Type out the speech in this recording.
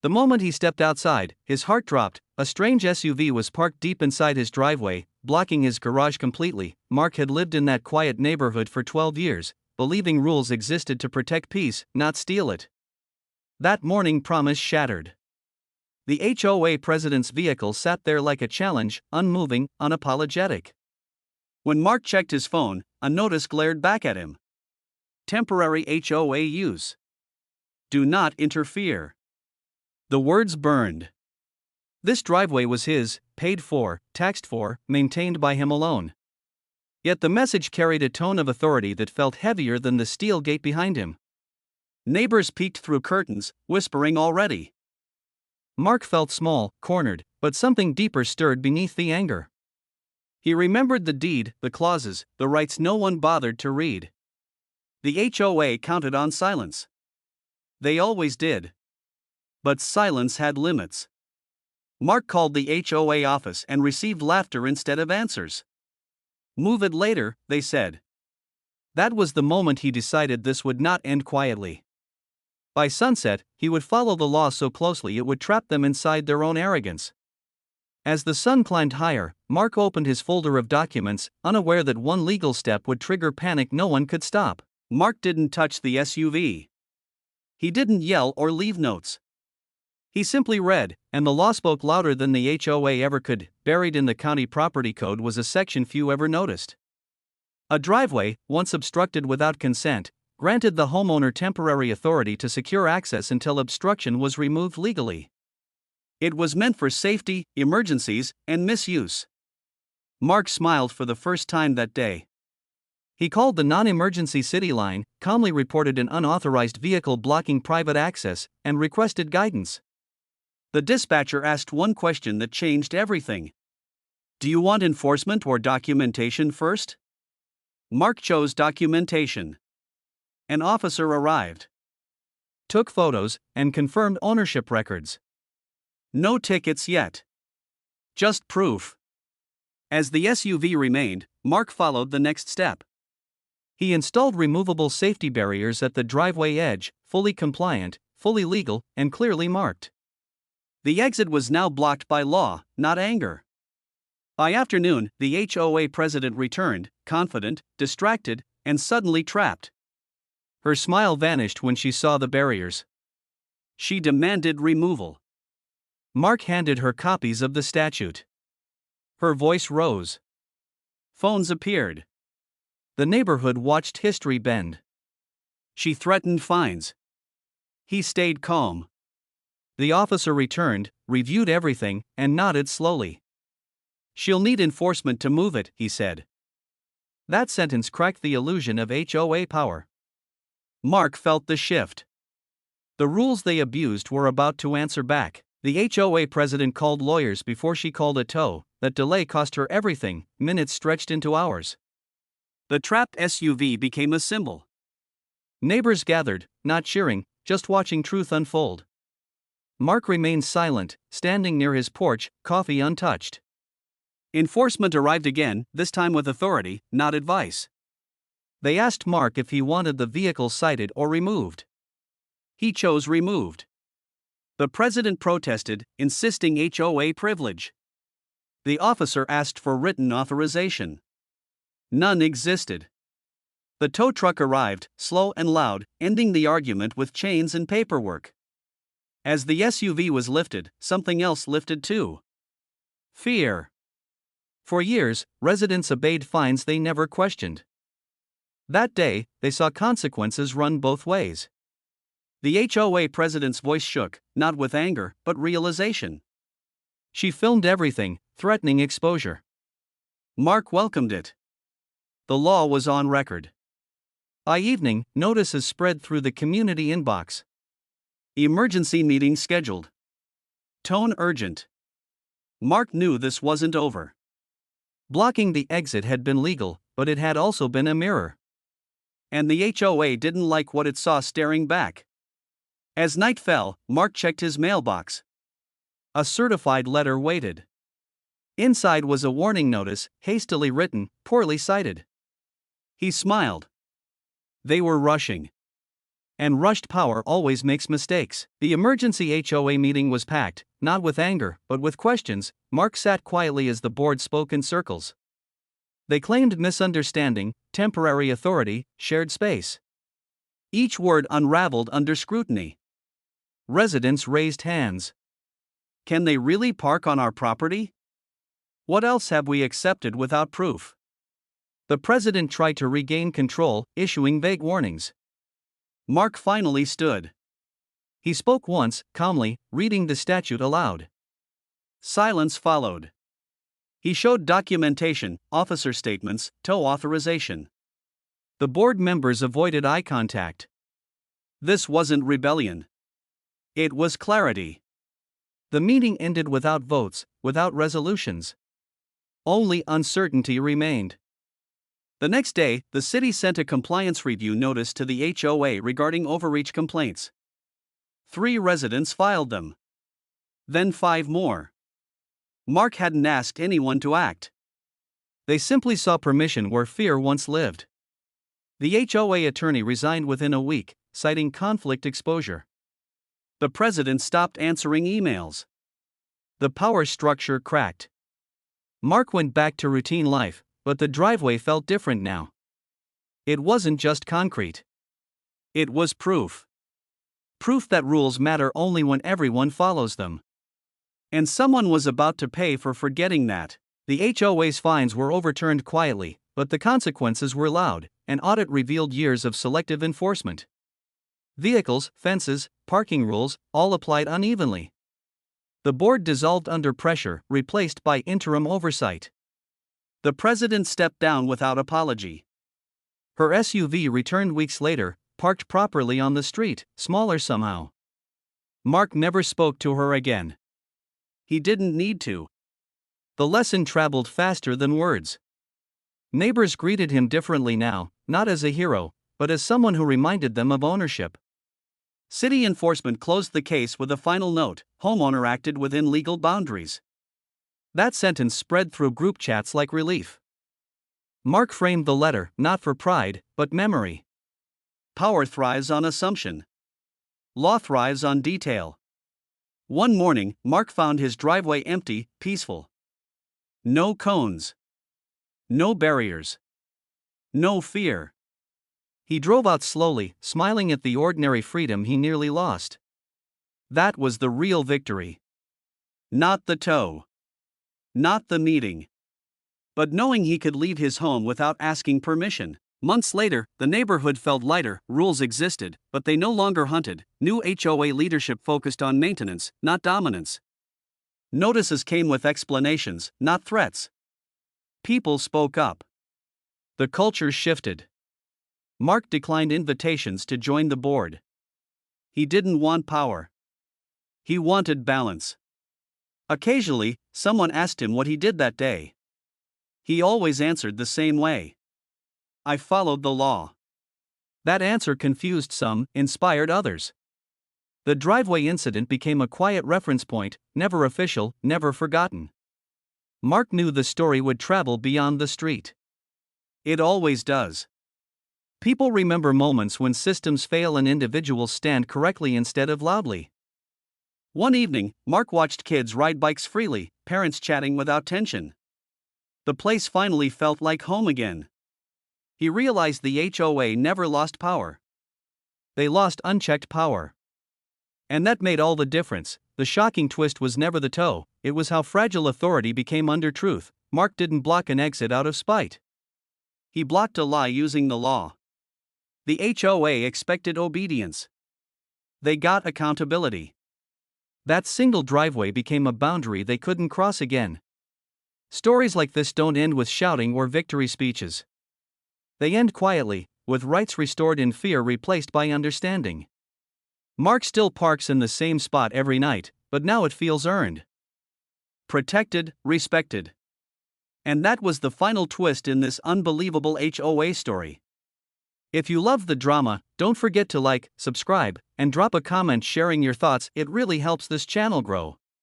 The moment he stepped outside, his heart dropped. A strange SUV was parked deep inside his driveway, blocking his garage completely. Mark had lived in that quiet neighborhood for 12 years, believing rules existed to protect peace, not steal it. That morning promise shattered. The HOA president's vehicle sat there like a challenge, unmoving, unapologetic. When Mark checked his phone, a notice glared back at him. Temporary HOA use. Do not interfere. The words burned. This driveway was his, paid for, taxed for, maintained by him alone. Yet the message carried a tone of authority that felt heavier than the steel gate behind him. Neighbors peeked through curtains, whispering already. Mark felt small, cornered, but something deeper stirred beneath the anger. He remembered the deed, the clauses, the rights no one bothered to read. The HOA counted on silence. They always did. But silence had limits. Mark called the HOA office and received laughter instead of answers. Move it later, they said. That was the moment he decided this would not end quietly. By sunset, he would follow the law so closely it would trap them inside their own arrogance. As the sun climbed higher, Mark opened his folder of documents, unaware that one legal step would trigger panic no one could stop. Mark didn't touch the SUV. He didn't yell or leave notes. He simply read, and the law spoke louder than the HOA ever could. Buried in the county property code was a section few ever noticed. A driveway, once obstructed without consent, granted the homeowner temporary authority to secure access until obstruction was removed legally. It was meant for safety, emergencies, and misuse. Mark smiled for the first time that day. He called the non-emergency city line, calmly reported an unauthorized vehicle blocking private access, and requested guidance. The dispatcher asked one question that changed everything. Do you want enforcement or documentation first? Mark chose documentation. An officer arrived, took photos, and confirmed ownership records. No tickets yet. Just proof. As the SUV remained, Mark followed the next step. He installed removable safety barriers at the driveway edge, fully compliant, fully legal, and clearly marked. The exit was now blocked by law, not anger. By afternoon, the HOA president returned, confident, distracted, and suddenly trapped. Her smile vanished when she saw the barriers. She demanded removal. Mark handed her copies of the statute. Her voice rose. Phones appeared. The neighborhood watched history bend. She threatened fines. He stayed calm. The officer returned, reviewed everything, and nodded slowly. She'll need enforcement to move it, he said. That sentence cracked the illusion of HOA power. Mark felt the shift. The rules they abused were about to answer back. The HOA president called lawyers before she called a tow. That delay cost her everything, minutes stretched into hours. The trapped SUV became a symbol. Neighbors gathered, not cheering, just watching truth unfold. Mark remained silent, standing near his porch, coffee untouched. Enforcement arrived again, this time with authority, not advice. They asked Mark if he wanted the vehicle cited or removed. He chose removed. The president protested, insisting HOA privilege. The officer asked for written authorization. None existed. The tow truck arrived, slow and loud, ending the argument with chains and paperwork. As the SUV was lifted, something else lifted too. Fear. For years, residents obeyed fines they never questioned. That day, they saw consequences run both ways. The HOA president's voice shook, not with anger, but realization. She filmed everything, threatening exposure. Mark welcomed it. The law was on record. By evening, notices spread through the community inbox. Emergency meeting scheduled. Tone urgent. Mark knew this wasn't over. Blocking the exit had been legal, but it had also been a mirror. And the HOA didn't like what it saw staring back. As night fell, Mark checked his mailbox. A certified letter waited. Inside was a warning notice, hastily written, poorly cited. He smiled. They were rushing. And rushed power always makes mistakes. The emergency HOA meeting was packed, not with anger, but with questions. Mark sat quietly as the board spoke in circles. They claimed misunderstanding, temporary authority, shared space. Each word unraveled under scrutiny. Residents raised hands. Can they really park on our property? What else have we accepted without proof? The president tried to regain control, issuing vague warnings. Mark finally stood. He spoke once, calmly, reading the statute aloud. Silence followed. He showed documentation, officer statements, tow authorization. The board members avoided eye contact. This wasn't rebellion. It was clarity. The meeting ended without votes, without resolutions. Only uncertainty remained. The next day, the city sent a compliance review notice to the HOA regarding overreach complaints. 3 residents filed them. Then 5 more. Mark hadn't asked anyone to act. They simply saw permission where fear once lived. The HOA attorney resigned within a week, citing conflict exposure. The president stopped answering emails. The power structure cracked. Mark went back to routine life, but the driveway felt different now. It wasn't just concrete. It was proof. Proof that rules matter only when everyone follows them. And someone was about to pay for forgetting that. The HOA's fines were overturned quietly, but the consequences were loud. An audit revealed years of selective enforcement. Vehicles, fences, parking rules, all applied unevenly. The board dissolved under pressure, replaced by interim oversight. The president stepped down without apology. Her SUV returned weeks later, parked properly on the street, smaller somehow. Mark never spoke to her again. He didn't need to. The lesson traveled faster than words. Neighbors greeted him differently now, not as a hero, but as someone who reminded them of ownership. City enforcement closed the case with a final note: homeowner acted within legal boundaries. That sentence spread through group chats like relief. Mark framed the letter, not for pride, but memory. Power thrives on assumption. Law thrives on detail. One morning, Mark found his driveway empty, peaceful. No cones. No barriers. No fear. He drove out slowly, smiling at the ordinary freedom he nearly lost. That was the real victory. Not the tow. Not the meeting. But knowing he could leave his home without asking permission. Months later, the neighborhood felt lighter. Rules existed, but they no longer hunted. New HOA leadership focused on maintenance, not dominance. Notices came with explanations, not threats. People spoke up. The culture shifted. Mark declined invitations to join the board. He didn't want power. He wanted balance. Occasionally, someone asked him what he did that day. He always answered the same way: I followed the law. That answer confused some, inspired others. The driveway incident became a quiet reference point, never official, never forgotten. Mark knew the story would travel beyond the street. It always does. People remember moments when systems fail and individuals stand correctly instead of loudly. One evening, Mark watched kids ride bikes freely, parents chatting without tension. The place finally felt like home again. He realized the HOA never lost power. They lost unchecked power. And that made all the difference. The shocking twist was never the tow, it was how fragile authority became under truth. Mark didn't block an exit out of spite. He blocked a lie using the law. The HOA expected obedience. They got accountability. That single driveway became a boundary they couldn't cross again. Stories like this don't end with shouting or victory speeches. They end quietly, with rights restored in fear replaced by understanding. Mark still parks in the same spot every night, but now it feels earned. Protected, respected. And that was the final twist in this unbelievable HOA story. If you love the drama, don't forget to like, subscribe, and drop a comment sharing your thoughts. It really helps this channel grow.